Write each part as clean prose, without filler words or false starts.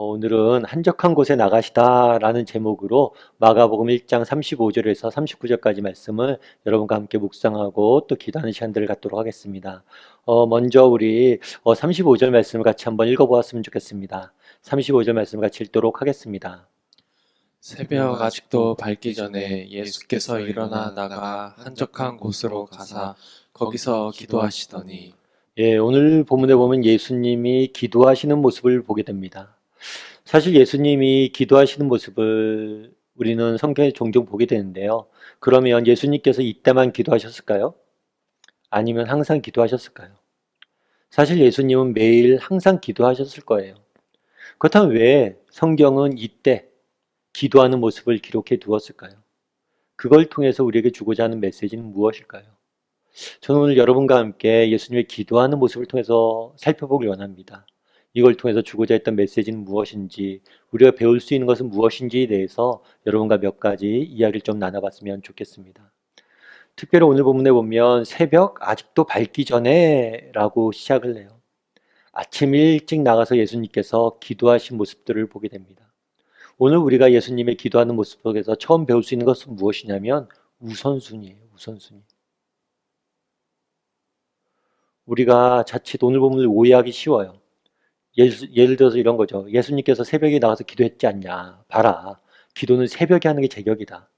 오늘은 한적한 곳에 나가시다 라는 제목으로 마가복음 1장 35절에서 39절까지 말씀을 여러분과 함께 묵상하고 또 기도하는 시간들을 갖도록 하겠습니다. 먼저 우리 35절 말씀을 같이 한번 읽어보았으면 좋겠습니다. 35절 말씀을 같이 읽도록 하겠습니다. 새벽 아직도 밝기 전에 예수께서 일어나 나가 한적한 곳으로 가사 거기서 기도하시더니. 예, 오늘 본문에 보면 예수님이 기도하시는 모습을 보게 됩니다. 사실 예수님이 기도하시는 모습을 우리는 성경에 종종 보게 되는데요. 그러면 예수님께서 이때만 기도하셨을까요? 아니면 항상 기도하셨을까요? 사실 예수님은 매일 항상 기도하셨을 거예요. 그렇다면 왜 성경은 이때 기도하는 모습을 기록해 두었을까요? 그걸 통해서 우리에게 주고자 하는 메시지는 무엇일까요? 저는 오늘 여러분과 함께 예수님의 기도하는 모습을 통해서 살펴보길 원합니다. 이걸 통해서 주고자 했던 메시지는 무엇인지, 우리가 배울 수 있는 것은 무엇인지에 대해서 여러분과 몇 가지 이야기를 좀 나눠봤으면 좋겠습니다. 특별히 오늘 본문에 보면 새벽 아직도 밝기 전에 라고 시작을 해요. 아침 일찍 나가서 예수님께서 기도하신 모습들을 보게 됩니다. 오늘 우리가 예수님의 기도하는 모습 속에서 처음 배울 수 있는 것은 무엇이냐면 우선순위예요. 우선순위. 우리가 자칫 오늘 본문을 오해하기 쉬워요. 예를 들어서 이런 거죠. 예수님께서 새벽에 나가서 기도했지 않냐. 봐라. 기도는 새벽에 하는 게 제격이다.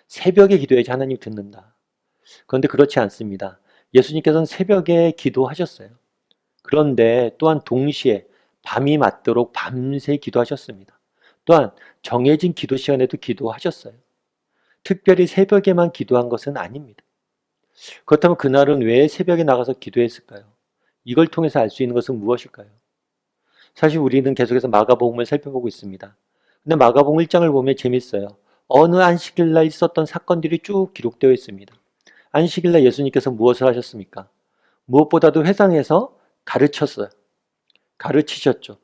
새벽에 기도해야지 하나님 듣는다. 그런데 그렇지 않습니다. 예수님께서는 새벽에 기도하셨어요. 그런데 또한 동시에 밤이 맞도록 밤새 기도하셨습니다. 또한 정해진 기도 시간에도 기도하셨어요. 특별히 새벽에만 기도한 것은 아닙니다. 그렇다면 그날은 왜 새벽에 나가서 기도했을까요? 이걸 통해서 알 수 있는 것은 무엇일까요? 사실 우리는 계속해서 마가복음을 살펴보고 있습니다. 근데 마가복음 1장을 보면 재밌어요. 어느 안식일날 있었던 사건들이 쭉 기록되어 있습니다. 안식일날 예수님께서 무엇을 하셨습니까? 무엇보다도 회당에서 가르쳤어요. 가르치셨죠.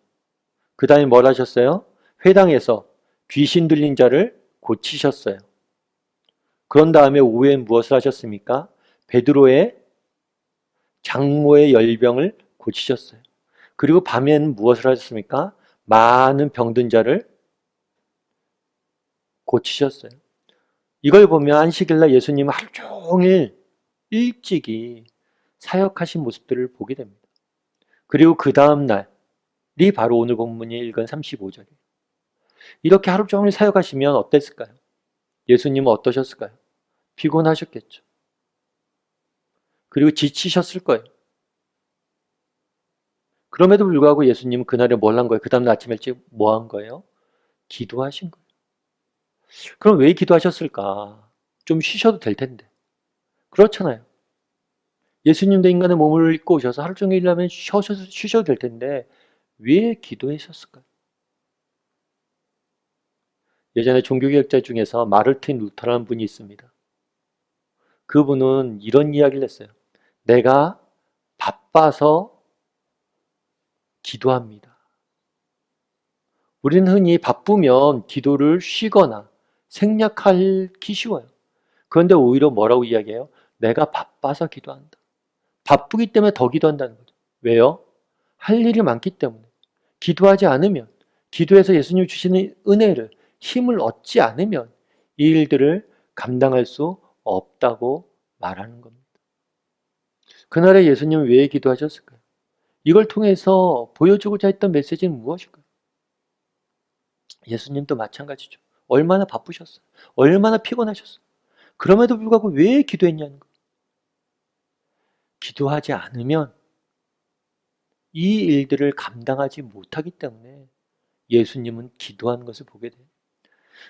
그 다음에 뭘 하셨어요? 회당에서 귀신 들린 자를 고치셨어요. 그런 다음에 오후엔 무엇을 하셨습니까? 베드로의 장모의 열병을 고치셨어요. 그리고 밤에는 무엇을 하셨습니까? 많은 병든 자를 고치셨어요. 이걸 보면 안식일날 예수님은 하루 종일 일찍이 사역하신 모습들을 보게 됩니다. 그리고 그 다음 날이 바로 오늘 본문이 읽은 35절이에요. 이렇게 하루 종일 사역하시면 어땠을까요? 예수님은 어떠셨을까요? 피곤하셨겠죠. 그리고 지치셨을 거예요. 그럼에도 불구하고 예수님은 그날에 뭘 한 거예요? 그 다음날 아침 일찍 뭐 한 거예요? 기도하신 거예요. 그럼 왜 기도하셨을까? 좀 쉬셔도 될 텐데. 그렇잖아요. 예수님도 인간의 몸을 입고 오셔서 하루 종일 일하면 쉬셔도 될 텐데 왜 기도하셨을까요? 예전에 종교개혁자 중에서 마르틴 루터라는 분이 있습니다. 그분은 이런 이야기를 했어요. 내가 바빠서 기도합니다. 우리는 흔히 바쁘면 기도를 쉬거나 생략하기 쉬워요. 그런데 오히려 뭐라고 이야기해요? 내가 바빠서 기도한다. 바쁘기 때문에 더 기도한다는 거죠. 왜요? 할 일이 많기 때문에. 기도하지 않으면, 기도해서 예수님 주시는 은혜를, 힘을 얻지 않으면 이 일들을 감당할 수 없다고 말하는 겁니다. 그날에 예수님은 왜 기도하셨을까요? 이걸 통해서 보여주고자 했던 메시지는 무엇일까요? 예수님도 마찬가지죠. 얼마나 바쁘셨어요. 얼마나 피곤하셨어요. 그럼에도 불구하고 왜 기도했냐는 거예요. 기도하지 않으면 이 일들을 감당하지 못하기 때문에 예수님은 기도하는 것을 보게 돼요.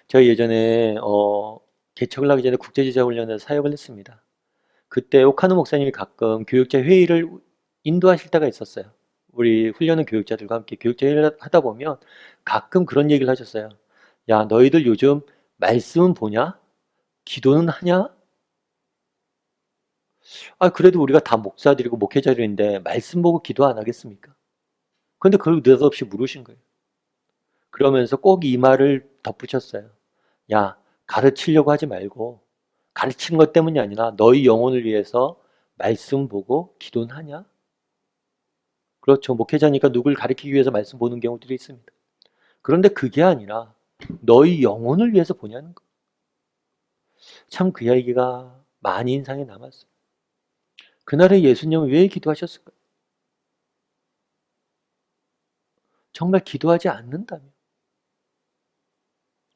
제가 예전에 개척을 하기 전에 국제제자훈련에서 사역을 했습니다. 그때 오카노 목사님이 가끔 교육자 회의를 인도하실 때가 있었어요. 우리 훈련은 교육자들과 함께 교육자 회의를 하다 보면 가끔 그런 얘기를 하셨어요. 야, 너희들 요즘 말씀은 보냐? 기도는 하냐? 아, 그래도 우리가 다 목사들이고 목회자들인데 말씀 보고 기도 안 하겠습니까? 그런데 그걸 느닷없이 물으신 거예요. 그러면서 꼭 이 말을 덧붙였어요. 야, 가르치려고 하지 말고 가르치는 것 때문이 아니라 너희 영혼을 위해서 말씀 보고 기도는 하냐? 그렇죠. 목회자니까 누굴 가르치기 위해서 말씀 보는 경우들이 있습니다. 그런데 그게 아니라 너희 영혼을 위해서 보냐는 거. 참 그 이야기가 많이 인상에 남았어요. 그날에 예수님은 왜 기도하셨을까요? 정말 기도하지 않는다면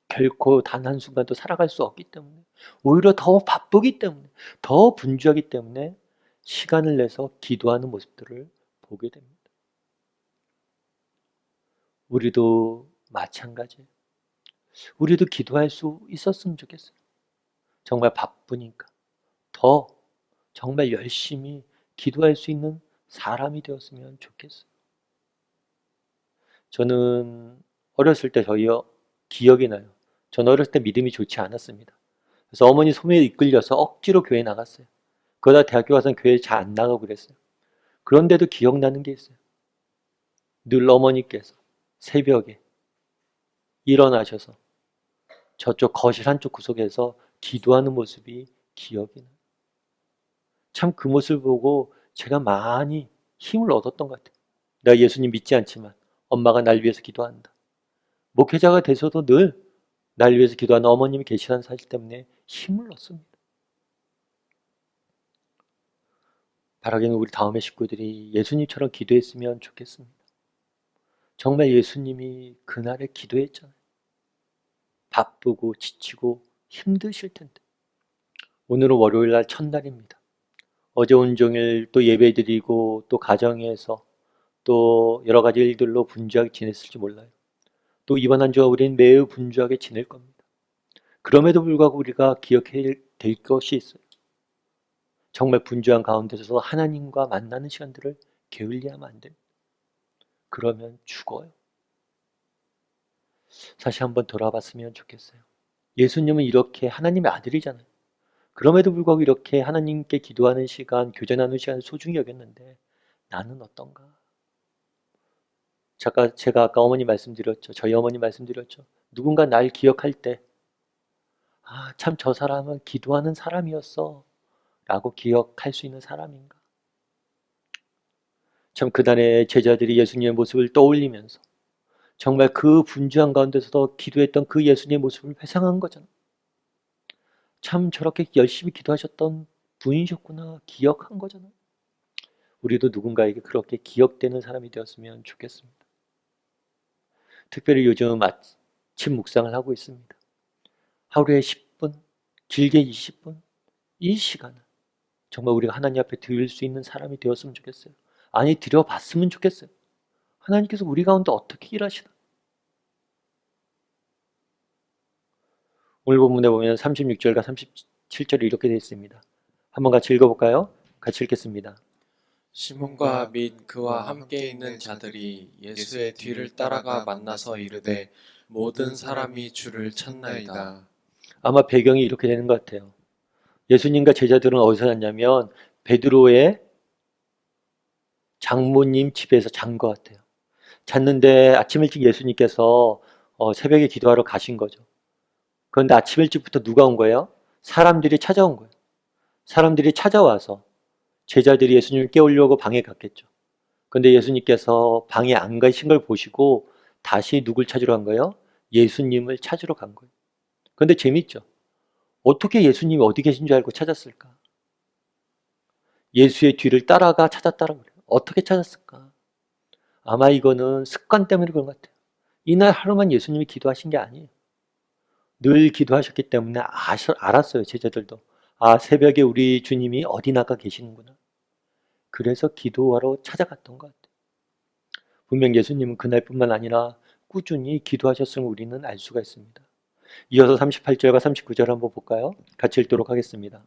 결코 단 한순간도 살아갈 수 없기 때문에, 오히려 더 바쁘기 때문에, 더 분주하기 때문에 시간을 내서 기도하는 모습들을 보게 됩니다. 우리도 마찬가지예요. 우리도 기도할 수 있었으면 좋겠어요. 정말 바쁘니까 더 정말 열심히 기도할 수 있는 사람이 되었으면 좋겠어요. 저는 어렸을 때 기억이 나요. 저는 어렸을 때 믿음이 좋지 않았습니다. 그래서 어머니 소매에 이끌려서 억지로 교회 나갔어요. 그러다 대학교 가서는 교회 잘 안 나가고 그랬어요. 그런데도 기억나는 게 있어요. 늘 어머니께서 새벽에 일어나셔서 저쪽 거실 한쪽 구석에서 기도하는 모습이 기억이 나요. 참 그 모습을 보고 제가 많이 힘을 얻었던 것 같아요. 내가 예수님 믿지 않지만 엄마가 날 위해서 기도한다. 목회자가 돼서도 늘 날 위해서 기도하는 어머님이 계시다는 사실 때문에 힘을 얻습니다. 바라기는 우리 다음의 식구들이 예수님처럼 기도했으면 좋겠습니다. 정말 예수님이 그날에 기도했잖아요. 바쁘고 지치고 힘드실 텐데. 오늘은 월요일 날 첫날입니다. 어제 온종일 또 예배드리고 또 가정에서 또 여러 가지 일들로 분주하게 지냈을지 몰라요. 또 이번 한 주가 우리는 매우 분주하게 지낼 겁니다. 그럼에도 불구하고 우리가 기억해야 될 것이 있어요. 정말 분주한 가운데서 하나님과 만나는 시간들을 게을리하면 안 됩니다. 그러면 죽어요. 다시 한번 돌아봤으면 좋겠어요. 예수님은 이렇게 하나님의 아들이잖아요. 그럼에도 불구하고 이렇게 하나님께 기도하는 시간, 교제하는 시간을 소중히 여겼는데 나는 어떤가? 제가 아까 어머니 말씀드렸죠. 저희 어머니 말씀드렸죠. 누군가 날 기억할 때 참 저 사람은 기도하는 사람이었어 라고 기억할 수 있는 사람인가? 참 그날의 제자들이 예수님의 모습을 떠올리면서 정말 그 분주한 가운데서도 기도했던 그 예수님의 모습을 회상한 거잖아. 참 저렇게 열심히 기도하셨던 분이셨구나 기억한 거잖아. 우리도 누군가에게 그렇게 기억되는 사람이 되었으면 좋겠습니다. 특별히 요즘 아침 묵상을 하고 있습니다. 하루에 10분, 길게 20분, 이 시간을 정말 우리가 하나님 앞에 드릴 수 있는 사람이 되었으면 좋겠어요. 아니 드려봤으면 좋겠어요. 하나님께서 우리 가운데 어떻게 일하시나? 오늘 본문에 보면 36절과 37절이 이렇게 되어 있습니다. 한번 같이 읽어볼까요? 같이 읽겠습니다. 시몬과 및 그와 함께 있는 자들이 예수의 뒤를 따라가 만나서 이르되 모든 사람이 주를 찾나이다. 아마 배경이 이렇게 되는 것 같아요. 예수님과 제자들은 어디서 잤냐면 베드로의 장모님 집에서 잔 것 같아요. 잤는데 아침 일찍 예수님께서 새벽에 기도하러 가신 거죠. 그런데 아침 일찍부터 누가 온 거예요? 사람들이 찾아온 거예요. 사람들이 찾아와서 제자들이 예수님을 깨우려고 방에 갔겠죠. 그런데 예수님께서 방에 안 가신 걸 보시고 다시 누굴 찾으러 간 거예요? 예수님을 찾으러 간 거예요. 그런데 재밌죠? 어떻게 예수님이 어디 계신 줄 알고 찾았을까? 예수의 뒤를 따라가 찾았다라고 그래요. 어떻게 찾았을까? 아마 이거는 습관 때문에 그런 것 같아요. 이날 하루만 예수님이 기도하신 게 아니에요. 늘 기도하셨기 때문에 알았어요. 제자들도. 새벽에 우리 주님이 어디 나가 계시는구나. 그래서 기도하러 찾아갔던 것 같아요. 분명 예수님은 그날뿐만 아니라 꾸준히 기도하셨음을 우리는 알 수가 있습니다. 이어서 38절과 39절 한번 볼까요? 같이 읽도록 하겠습니다.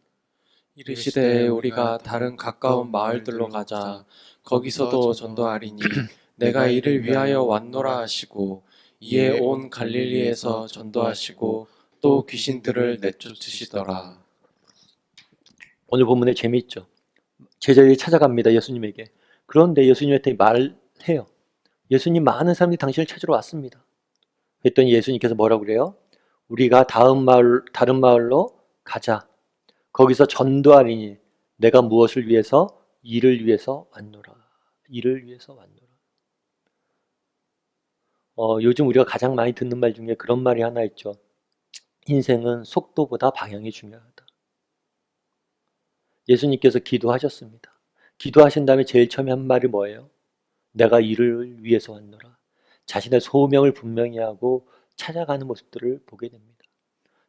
이르시되 우리가 다른 가까운 마을들로 가자. 거기서도 전도하리니 내가 이를 위하여 왔노라 하시고 이에 온 갈릴리에서 전도하시고 또 귀신들을 내쫓으시더라. 오늘 본문에 재미있죠. 제자들이 찾아갑니다. 예수님에게. 그런데 예수님한테 말해요. 예수님, 많은 사람들이 당신을 찾으러 왔습니다. 그랬더니 예수님께서 뭐라고 그래요? 우리가 다른 마을로 가자. 거기서 전도하리니 내가 무엇을 위해서? 이를 위해서 왔노라. 이를 위해서 왔노라. 요즘 우리가 가장 많이 듣는 말 중에 그런 말이 하나 있죠. 인생은 속도보다 방향이 중요하다. 예수님께서 기도하셨습니다. 기도하신 다음에 제일 처음에 한 말이 뭐예요? 내가 이를 위해서 왔노라. 자신의 소명을 분명히 하고 찾아가는 모습들을 보게 됩니다.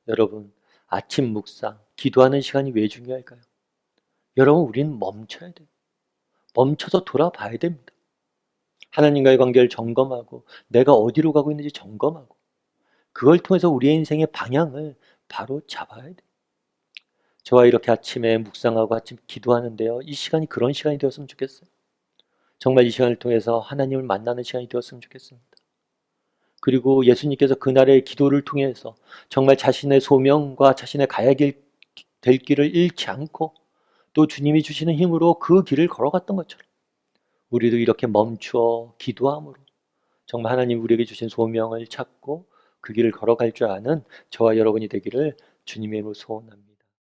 여러분, 아침 묵상, 기도하는 시간이 왜 중요할까요? 여러분, 우리는 멈춰야 돼요. 멈춰서 돌아봐야 됩니다. 하나님과의 관계를 점검하고 내가 어디로 가고 있는지 점검하고 그걸 통해서 우리의 인생의 방향을 바로 잡아야 돼요. 저와 이렇게 아침에 묵상하고 아침 기도하는데요. 이 시간이 그런 시간이 되었으면 좋겠어요. 정말 이 시간을 통해서 하나님을 만나는 시간이 되었으면 좋겠습니다. 그리고 예수님께서 그날의 기도를 통해서 정말 자신의 소명과 자신의 가야 될 길을 잃지 않고 또 주님이 주시는 힘으로 그 길을 걸어갔던 것처럼 우리도 이렇게 멈추어 기도함으로 정말 하나님 우리에게 주신 소명을 찾고 그 길을 걸어갈 줄 아는 저와 여러분이 되기를 주님의 이름으로 소원합니다.